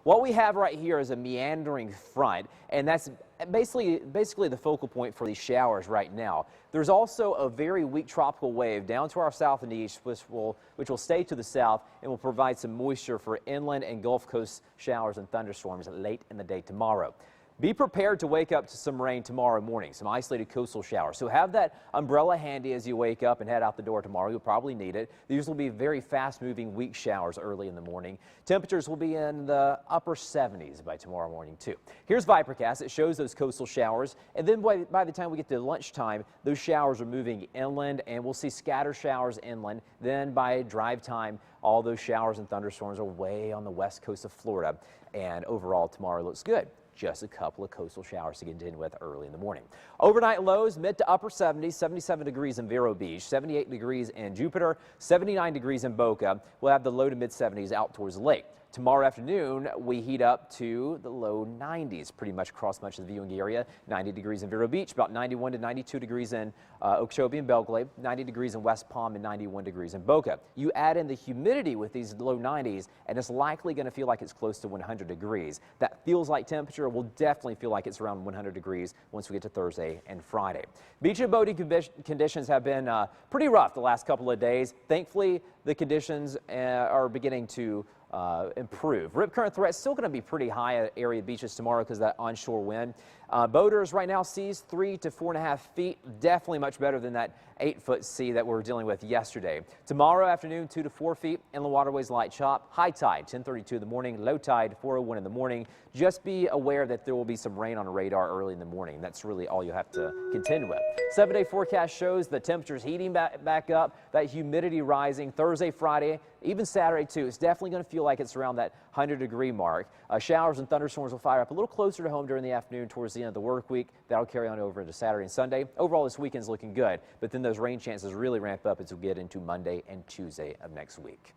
What we have right here is a meandering front, and that's basically the focal point for these showers right now. There's also a very weak tropical wave down to our south and east, which will stay to the south and will provide some moisture for inland and Gulf Coast showers and thunderstorms late in the day tomorrow. Be prepared to wake up to some rain tomorrow morning, some isolated coastal showers. So have that umbrella handy as you wake up and head out the door tomorrow. You'll probably need it. These will be very fast-moving weak showers early in the morning. Temperatures will be in the upper 70s by tomorrow morning, too. Here's Vipercast. It shows those coastal showers. And then by the time we get to lunchtime, those showers are moving inland, and we'll see scattered showers inland. Then by drive time, all those showers and thunderstorms are way on the west coast of Florida. And overall, tomorrow looks good. Just a couple of coastal showers to contend with early in the morning. Overnight lows mid to upper 70s, 77 degrees in Vero Beach, 78 degrees in Jupiter, 79 degrees in Boca. We'll have the low to mid 70s out towards the lake. Tomorrow afternoon, we heat up to the low 90s, pretty much across much of the viewing area. 90 degrees in Vero Beach, about 91 to 92 degrees in Okeechobee and Belglade, 90 degrees in West Palm, and 91 degrees in Boca. You add in the humidity with these low 90s, and it's likely going to feel like it's close to 100 degrees. That feels like temperature will definitely feel like it's around 100 degrees once we get to Thursday and Friday. Beach and boating conditions have been pretty rough the last couple of days. Thankfully, the conditions are beginning to improve. Rip current threat still going to be pretty high at area beaches tomorrow because of that onshore wind. Boaters right now seas 3 to 4.5 feet. Definitely much better than that 8-foot sea that we were dealing with yesterday. Tomorrow afternoon 2 to 4 feet. Inland waterways light chop. High tide 10:32 in the morning. Low tide 4:01 in the morning. Just be aware that there will be some rain on the radar early in the morning. That's really all you have to contend with. 7-day forecast shows the temperatures heating back up. That humidity rising Thursday, Friday, even Saturday too. It's definitely going to feel like it's around that 100-degree mark. Showers and thunderstorms will fire up a little closer to home during the afternoon towards the end of the work week. That'll carry on over into Saturday and Sunday. Overall, this weekend's looking good, but then those rain chances really ramp up as we get into Monday and Tuesday of next week.